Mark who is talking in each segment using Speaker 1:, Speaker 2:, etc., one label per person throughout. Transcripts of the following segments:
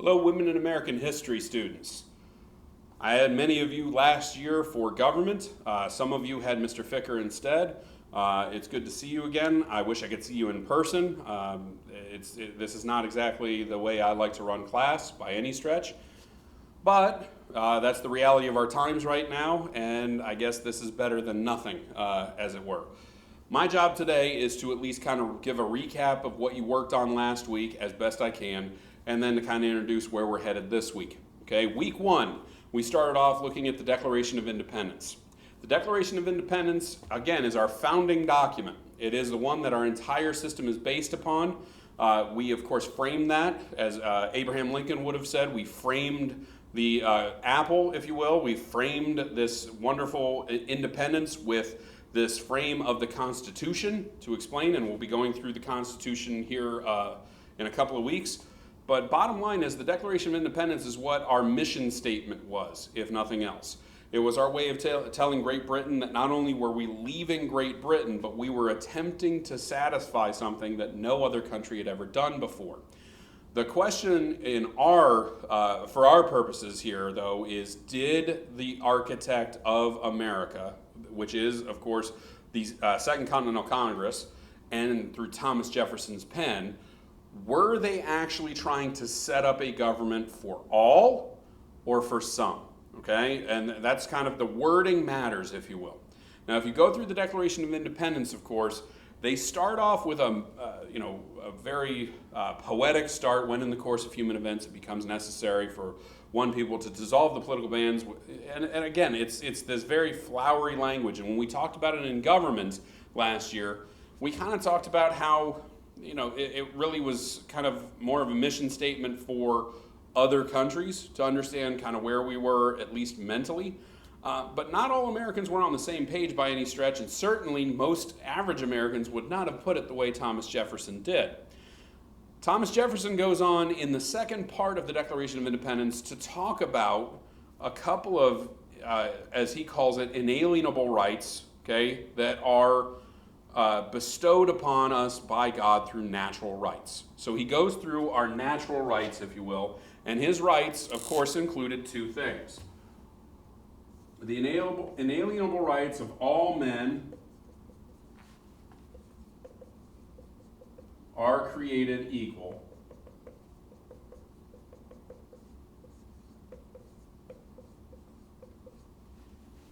Speaker 1: Hello, Women in American History students. I had many of you last year for government. Some of you had Mr. Ficker instead. It's good to see you again. I wish I could see you in person. This is not exactly the way I like to run class by any stretch, but that's the reality of our times right now, and I guess this is better than nothing, as it were. My job today is to at least kind of give a recap of what you worked on last week as best I can, and then to kind of introduce where we're headed this week. Okay, week one, we started off looking at the Declaration of Independence. The Declaration of Independence, again, is our founding document. It is the one that our entire system is based upon. We, of course, framed that, as Abraham Lincoln would have said, we framed the apple, if you will. We framed this wonderful independence with this frame of the Constitution to explain, and we'll be going through the Constitution here in a couple of weeks. But bottom line is the Declaration of Independence is what our mission statement was, if nothing else. It was our way of telling Great Britain that not only were we leaving Great Britain, but we were attempting to satisfy something that no other country had ever done before. The question for our purposes here, though, is did the architect of America, which is, of course, the Second Continental Congress, and through Thomas Jefferson's pen, were they actually trying to set up a government for all or for some? Okay, and that's kind of the wording matters, if you will. Now, if you go through the Declaration of Independence, of course, they start off with a very poetic start. When in the course of human events it becomes necessary for one people to dissolve the political bands, and again, it's this very flowery language. And when we talked about it in government last year, we kind of talked about how it really was kind of more of a mission statement for other countries to understand kind of where we were, at least mentally. But not all Americans were on the same page by any stretch, and certainly most average Americans would not have put it the way Thomas Jefferson did. Thomas Jefferson goes on in the second part of the Declaration of Independence to talk about a couple of, as he calls it, inalienable rights, okay, that are bestowed upon us by God through natural rights. So he goes through our natural rights, if you will, and his rights, of course, included two things. The inalienable rights of all men are created equal.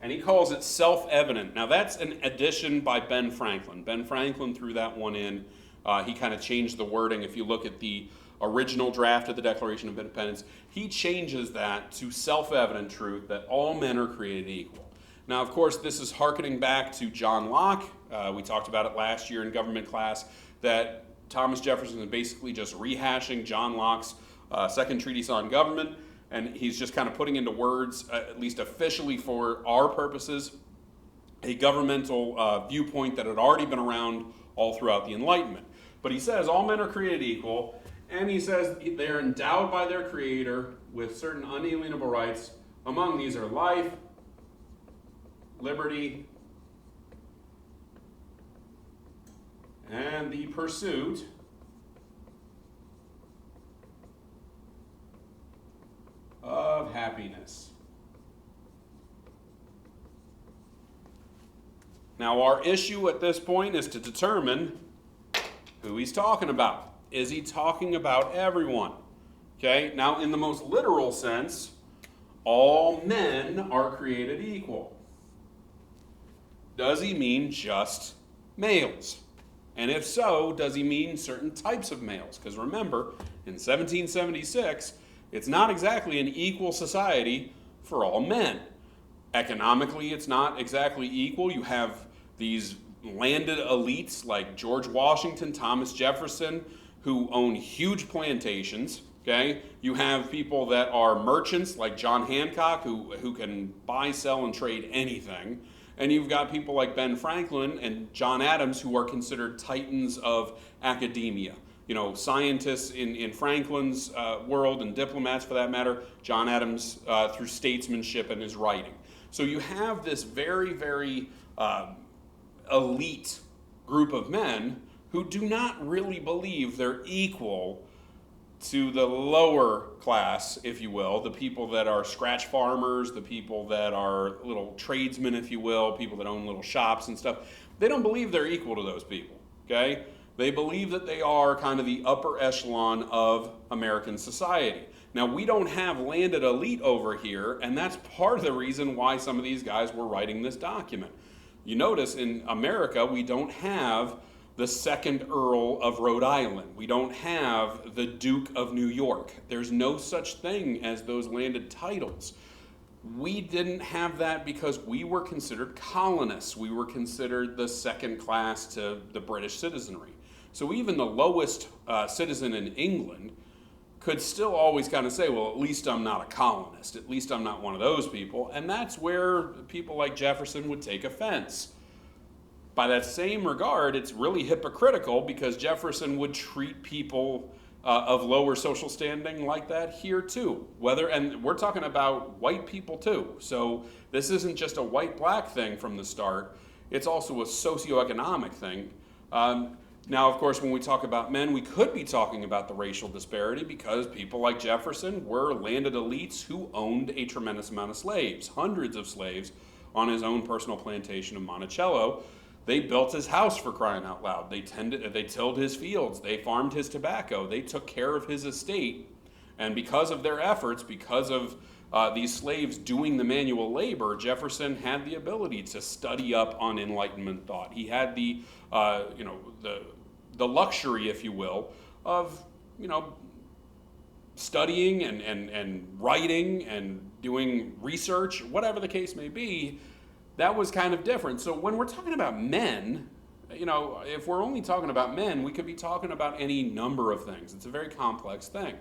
Speaker 1: And he calls it self-evident. Now that's an addition by Ben Franklin. Ben Franklin threw that one in. He kind of changed the wording. If you look at the original draft of the Declaration of Independence, he changes that to self-evident truth that all men are created equal. Now, of course, this is hearkening back to John Locke. We talked about it last year in government class, that Thomas Jefferson is basically just rehashing John Locke's second treatise on government, and he's just kind of putting into words, at least officially for our purposes, a governmental viewpoint that had already been around all throughout the Enlightenment. But he says all men are created equal, and he says they're endowed by their Creator with certain unalienable rights. Among these are life, liberty, and the pursuit of happiness. Now, our issue at this point is to determine who he's talking about. Is he talking about everyone? Okay, now in the most literal sense, all men are created equal. Does he mean just males? And if so, does he mean certain types of males? Because remember, in 1776, it's not exactly an equal society for all men. Economically, it's not exactly equal. You have these landed elites like George Washington, Thomas Jefferson, who own huge plantations, okay? You have people that are merchants like John Hancock who can buy, sell, and trade anything. And you've got people like Ben Franklin and John Adams who are considered titans of academia. Scientists in Franklin's world and diplomats for that matter, John Adams through statesmanship and his writing. So you have this very, very elite group of men who do not really believe they're equal to the lower class, if you will, the people that are scratch farmers, the people that are little tradesmen, if you will, people that own little shops and stuff, they don't believe they're equal to those people, okay? They believe that they are kind of the upper echelon of American society. Now, we don't have landed elite over here, and that's part of the reason why some of these guys were writing this document. You notice in America, we don't have the second Earl of Rhode Island. We don't have the Duke of New York. There's no such thing as those landed titles. We didn't have that because we were considered colonists. We were considered the second class to the British citizenry. So even the lowest citizen in England could still always kind of say, well, at least I'm not a colonist. At least I'm not one of those people. And that's where people like Jefferson would take offense. By that same regard, it's really hypocritical because Jefferson would treat people of lower social standing like that here too. And we're talking about white people too. So this isn't just a white-black thing from the start. It's also a socioeconomic thing. Now, of course, when we talk about men, we could be talking about the racial disparity because people like Jefferson were landed elites who owned a tremendous amount of slaves, hundreds of slaves on his own personal plantation of Monticello. They built his house, for crying out loud. They tilled his fields. They farmed his tobacco. They took care of his estate. And because of their efforts, because of these slaves doing the manual labor, Jefferson had the ability to study up on Enlightenment thought. He had the luxury, if you will, of studying and writing and doing research, whatever the case may be. That was kind of different. So when we're talking about men, if we're only talking about men, we could be talking about any number of things. It's a very complex thing.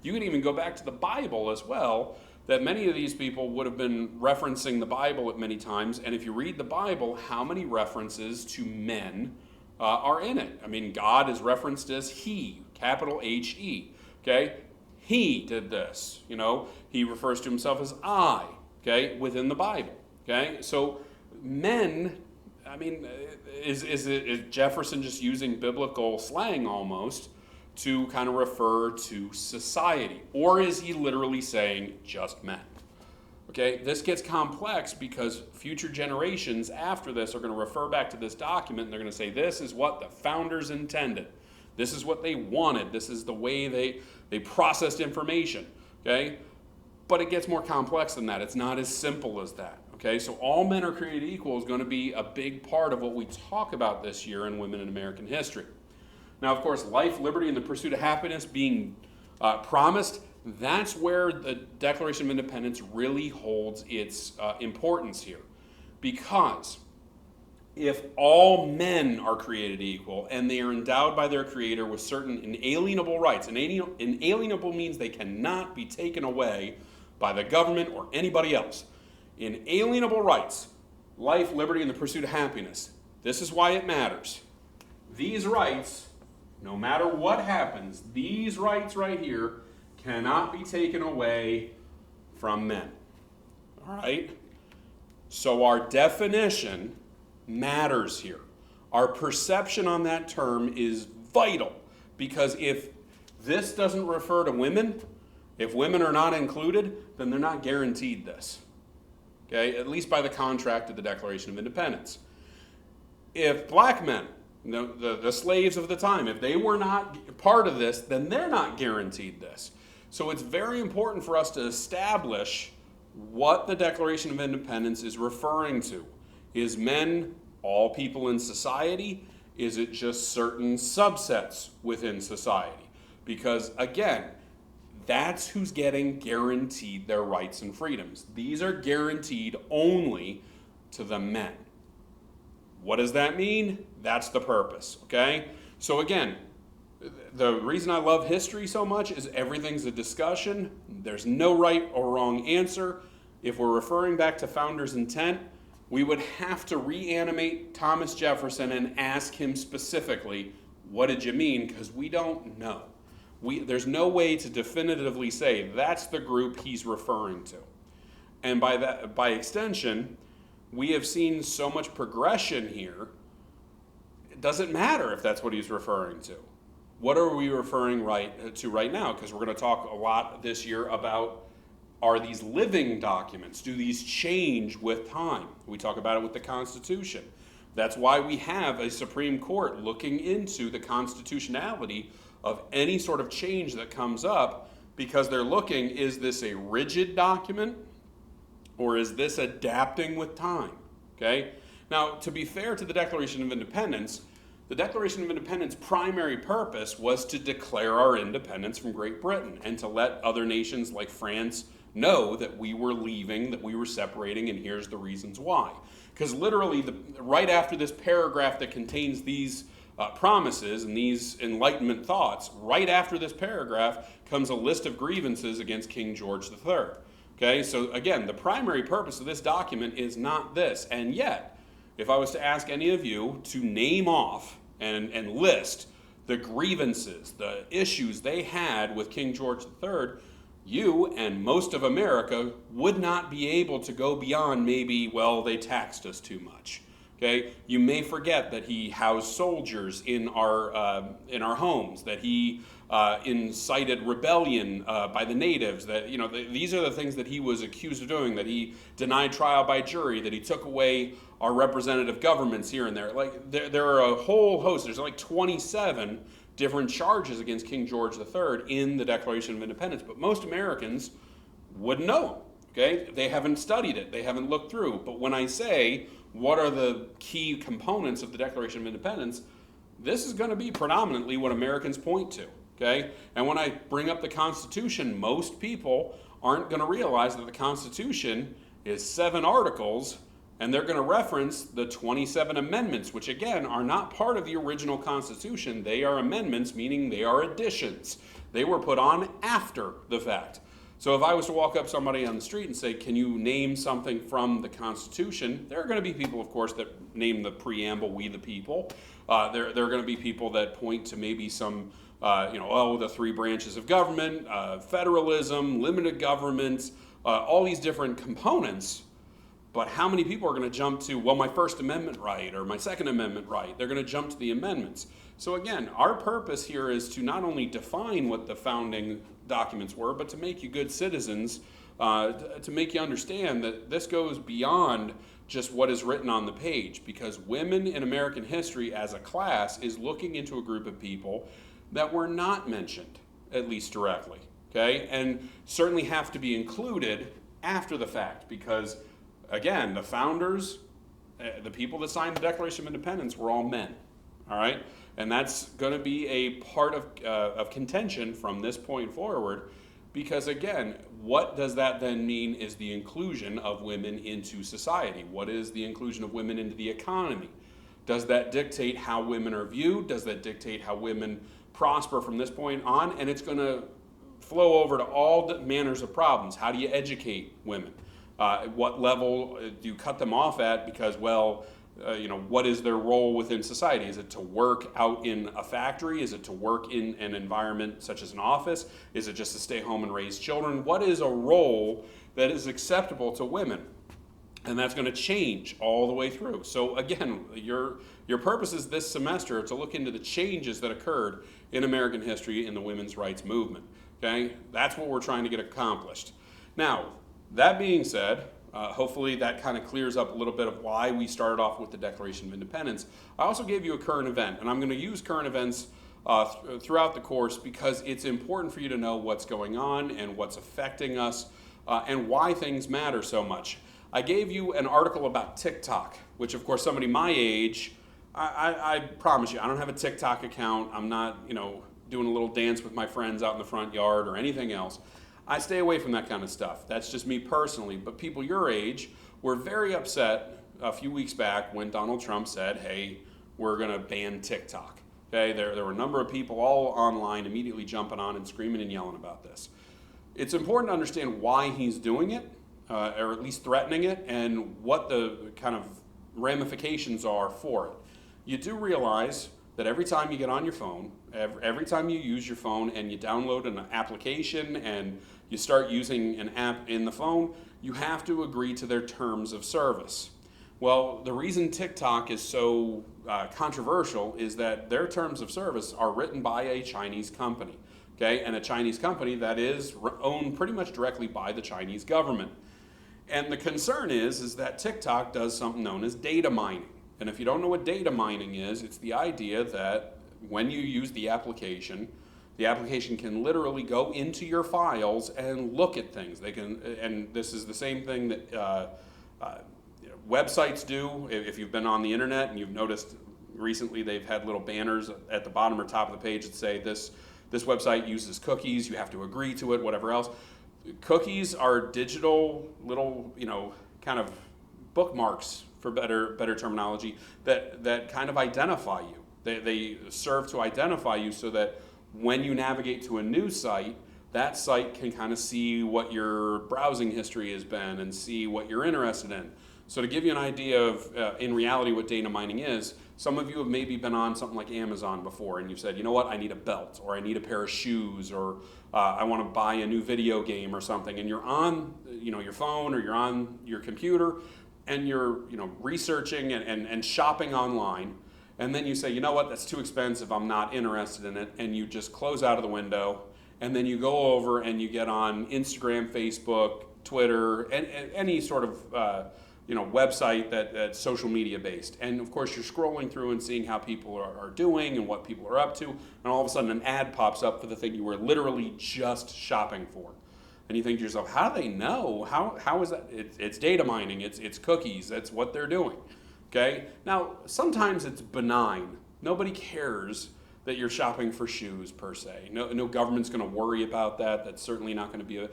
Speaker 1: You could even go back to the Bible as well, that many of these people would have been referencing the Bible at many times. And if you read the Bible, how many references to men are in it? I mean, God is referenced as he, capital H-E, okay? He did this, He refers to himself as I, okay, within the Bible. Okay, so men, I mean, is Jefferson just using biblical slang almost to kind of refer to society? Or is he literally saying just men? Okay, this gets complex because future generations after this are going to refer back to this document and they're going to say, this is what the founders intended. This is what they wanted. This is the way they processed information. Okay, but it gets more complex than that. It's not as simple as that. Okay, so all men are created equal is going to be a big part of what we talk about this year in Women in American History. Now, of course, life, liberty, and the pursuit of happiness being promised, that's where the Declaration of Independence really holds its importance here. Because if all men are created equal and they are endowed by their Creator with certain inalienable rights, inalienable means they cannot be taken away by the government or anybody else. Inalienable rights, life, liberty, and the pursuit of happiness. This is why it matters. These rights, no matter what happens, these rights right here cannot be taken away from men. All right? So our definition matters here. Our perception on that term is vital because if this doesn't refer to women, if women are not included, then they're not guaranteed this. Okay, at least by the contract of the Declaration of Independence. If black men, the slaves of the time, if they were not part of this, then they're not guaranteed this. So it's very important for us to establish what the Declaration of Independence is referring to. Is men all people in society? Is it just certain subsets within society? Because again, that's who's getting guaranteed their rights and freedoms. These are guaranteed only to the men. What does that mean? That's the purpose, okay? So again, the reason I love history so much is everything's a discussion. There's no right or wrong answer. If we're referring back to founders' intent, we would have to reanimate Thomas Jefferson and ask him specifically, what did you mean? Because we don't know. There's no way to definitively say that's the group he's referring to. And by extension, we have seen so much progression here, it doesn't matter if that's what he's referring to. what are we referring to right now? Because we're going to talk a lot this year about, are these living documents? Do these change with time? We talk about it with the Constitution. That's why we have a Supreme Court looking into the constitutionality of any sort of change that comes up, because they're looking, is this a rigid document or is this adapting with time? Okay? Now, to be fair to the Declaration of Independence, the Declaration of Independence' primary purpose was to declare our independence from Great Britain and to let other nations like France know that we were leaving, that we were separating, and here's the reasons why. Because literally, right after this paragraph that contains these promises and these Enlightenment thoughts, right after this paragraph comes a list of grievances against King George III. Okay, so again, the primary purpose of this document is not this, and yet, if I was to ask any of you to name off and list the grievances, the issues they had with King George III, you and most of America would not be able to go beyond maybe, well, they taxed us too much. Okay, you may forget that he housed soldiers in our homes, that he incited rebellion by the natives. That these are the things that he was accused of doing. That he denied trial by jury. That he took away our representative governments here and there. Like there are a whole host. There's like 27 different charges against King George III in the Declaration of Independence. But most Americans wouldn't know them. Okay, they haven't studied it. They haven't looked through. But when I say, what are the key components of the Declaration of Independence, this is going to be predominantly what Americans point to, okay? And when I bring up the Constitution, most people aren't going to realize that the Constitution is 7 articles, and they're going to reference the 27 amendments, which again are not part of the original Constitution. They are amendments, meaning they are additions. They were put on after the fact. So if I was to walk up somebody on the street and say, can you name something from the Constitution? There are going to be people, of course, that name the preamble, we the people. There are going to be people that point to maybe some, the 3 branches of government, federalism, limited government, all these different components. But how many people are going to jump to, well, my First Amendment right or my Second Amendment right? They're going to jump to the amendments. So again, our purpose here is to not only define what the founding documents were, but to make you good citizens, to make you understand that this goes beyond just what is written on the page, because women in American history as a class is looking into a group of people that were not mentioned, at least directly, okay? And certainly have to be included after the fact, because again, the founders, the people that signed the Declaration of Independence were all men, all right? And that's going to be a part of contention from this point forward, because again, what does that then mean is the inclusion of women into society? What is the inclusion of women into the economy? Does that dictate how women are viewed? Does that dictate how women prosper from this point on? And it's going to flow over to all manners of problems. How do you educate women? What level do you cut them off at? Because, what is their role within society? Is it to work out in a factory? Is it to work in an environment such as an office? Is it just to stay home and raise children? What is a role that is acceptable to women? And that's going to change all the way through. So again, your purpose is this semester to look into the changes that occurred in American history in the women's rights movement. Okay? That's what we're trying to get accomplished. Now, that being said, hopefully that kind of clears up a little bit of why we started off with the Declaration of Independence. I also gave you a current event, and I'm going to use current events throughout the course because it's important for you to know what's going on and what's affecting us and why things matter so much. I gave you an article about TikTok, which of course somebody my age, I promise you, I don't have a TikTok account. I'm not, doing a little dance with my friends out in the front yard or anything else. I stay away from that kind of stuff. That's just me personally. But people your age were very upset a few weeks back when Donald Trump said, hey, we're going to ban TikTok. Okay, there were a number of people all online immediately jumping on and screaming and yelling about this. It's important to understand why he's doing it, or at least threatening it, and what the kind of ramifications are for it. You do realize that every time you get on your phone, every time you use your phone and you download an application and you start using an app in the phone, you have to agree to their terms of service. Well, the reason TikTok is so controversial is that their terms of service are written by a Chinese company, okay, and a Chinese company that is owned pretty much directly by the Chinese government. And the concern is that TikTok does something known as data mining. And if you don't know what data mining is, it's the idea that when you use the application can literally go into your files and look at things. They can, and this is the same thing that websites do. If you've been on the internet and you've noticed recently, they've had little banners at the bottom or top of the page that say this website uses cookies. You have to agree to it, whatever else. Cookies are digital little, kind of bookmarks, for better terminology, that kind of identify you. They serve to identify you so that when you navigate to a new site, that site can kind of see what your browsing history has been and see what you're interested in. So to give you an idea of, in reality, what data mining is, some of you have maybe been on something like Amazon before and you've said, you know what, I need a belt, or I need a pair of shoes, or I want to buy a new video game or something, and you're on your phone or you're on your computer and you're researching and shopping online, and then you say, you know what, that's too expensive, I'm not interested in it, and you just close out of the window, and then you go over and you get on Instagram, Facebook, Twitter, and any sort of website that's social media based. And of course you're scrolling through and seeing how people are doing and what people are up to, and all of a sudden an ad pops up for the thing you were literally just shopping for. And you think to yourself, how do they know? How is that? It's data mining, it's cookies, that's what they're doing. Okay? Now, sometimes it's benign. Nobody cares that you're shopping for shoes per se. No government's going to worry about that. That's certainly not going to be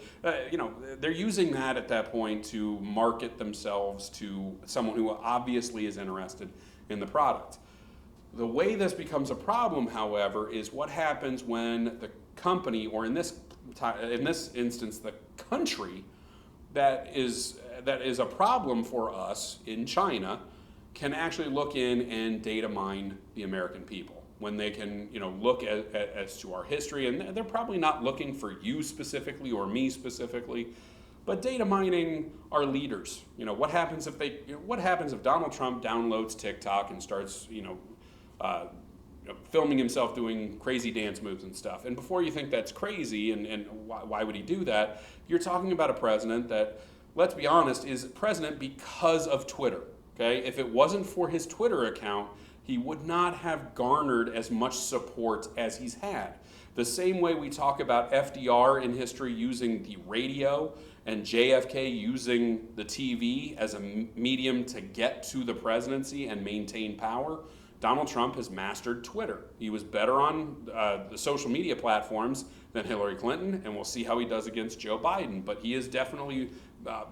Speaker 1: they're using that at that point to market themselves to someone who obviously is interested in the product. The way this becomes a problem, however, is what happens when the company, or in this instance, the country that is a problem for us in China, can actually look in and data mine the American people. When they can, look as to our history, and they're probably not looking for you specifically or me specifically, but data mining our leaders. What happens if Donald Trump downloads TikTok and starts, filming himself doing crazy dance moves and stuff? And before you think that's crazy and why would he do that, you're talking about a president that, let's be honest, is president because of Twitter. Okay? If it wasn't for his Twitter account, he would not have garnered as much support as he's had. The same way we talk about FDR in history using the radio and JFK using the TV as a medium to get to the presidency and maintain power, Donald Trump has mastered Twitter. He was better on the social media platforms than Hillary Clinton, and we'll see how he does against Joe Biden, but he has definitely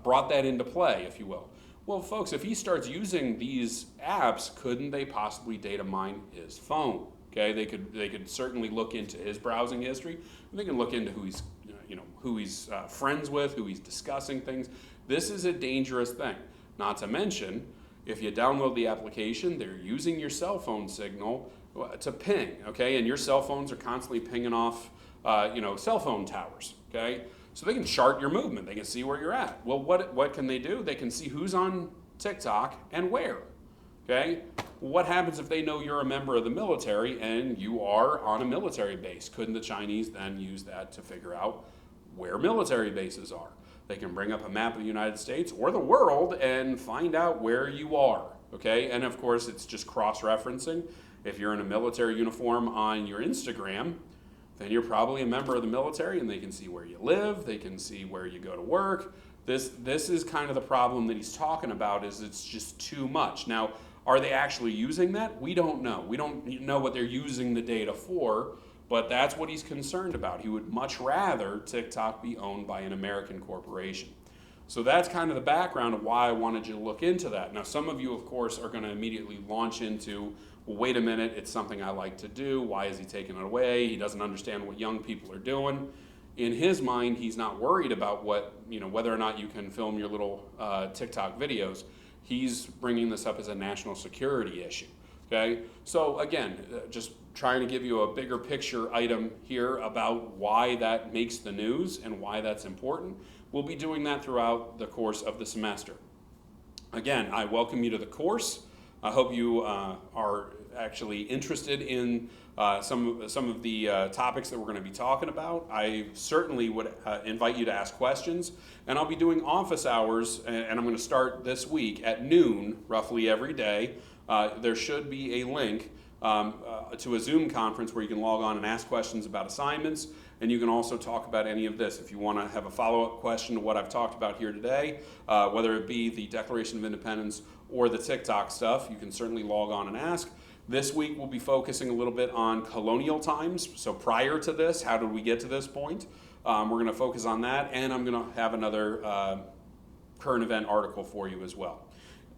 Speaker 1: brought that into play, if you will. Well, folks, if he starts using these apps, couldn't they possibly data mine his phone? Okay, they could certainly look into his browsing history. They can look into who he's friends with, who he's discussing things. This is a dangerous thing. Not to mention, if you download the application, they're using your cell phone signal to ping. Okay, and your cell phones are constantly pinging off, cell phone towers. Okay. So they can chart your movement. They can see where you're at. Well, what can they do? They can see who's on TikTok and where. Okay? What happens if they know you're a member of the military and you are on a military base? Couldn't the Chinese then use that to figure out where military bases are? They can bring up a map of the United States or the world and find out where you are. Okay? And of course, it's just cross-referencing. If you're in a military uniform on your Instagram, then you're probably a member of the military, and they can see where you live, they can see where you go to work. This is kind of the problem that he's talking about, is it's just too much. Now, are they actually using that? We don't know. We don't know what they're using the data for, but that's what he's concerned about. He would much rather TikTok be owned by an American corporation. So that's kind of the background of why I wanted you to look into that. Now, some of you, of course, are going to immediately launch into, well, wait a minute, it's something I like to do. Why is he taking it away? He doesn't understand what young people are doing. In his mind, he's not worried about whether or not you can film your little TikTok videos. He's bringing this up as a national security issue. Okay? So again, just trying to give you a bigger picture item here about why that makes the news and why that's important. We'll be doing that throughout the course of the semester. Again, I welcome you to the course. I hope you are actually interested in some of the topics that we're going to be talking about. I certainly would invite you to ask questions, and I'll be doing office hours, and I'm going to start this week at noon, roughly every day. There should be a link to a Zoom conference where you can log on and ask questions about assignments, and you can also talk about any of this. If you want to have a follow-up question to what I've talked about here today, whether it be the Declaration of Independence or the TikTok stuff, you can certainly log on and ask. This week we'll be focusing a little bit on colonial times, so prior to this, how did we get to this point? We're going to focus on that, and I'm going to have another current event article for you as well.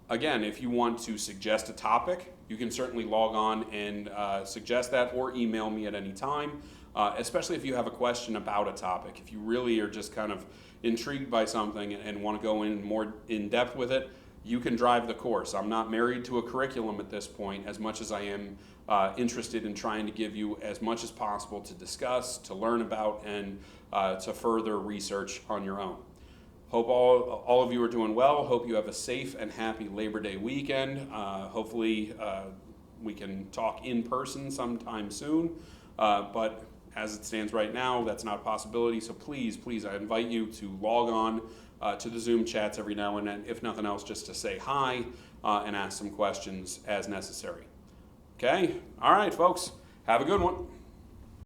Speaker 1: Again, if you want to suggest a topic, you can certainly log on and suggest that or email me at any time, especially if you have a question about a topic. If you really are just kind of intrigued by something and want to go in more in depth with it, you can drive the course. I'm not married to a curriculum at this point as much as I am interested in trying to give you as much as possible to discuss, to learn about, and to further research on your own. Hope all of you are doing well. Hope you have a safe and happy Labor Day weekend. Hopefully we can talk in person sometime soon, but as it stands right now, that's not a possibility. So please, I invite you to log on to the Zoom chats every now and then, if nothing else, just to say hi and ask some questions as necessary. Okay? All right, folks. Have a good one.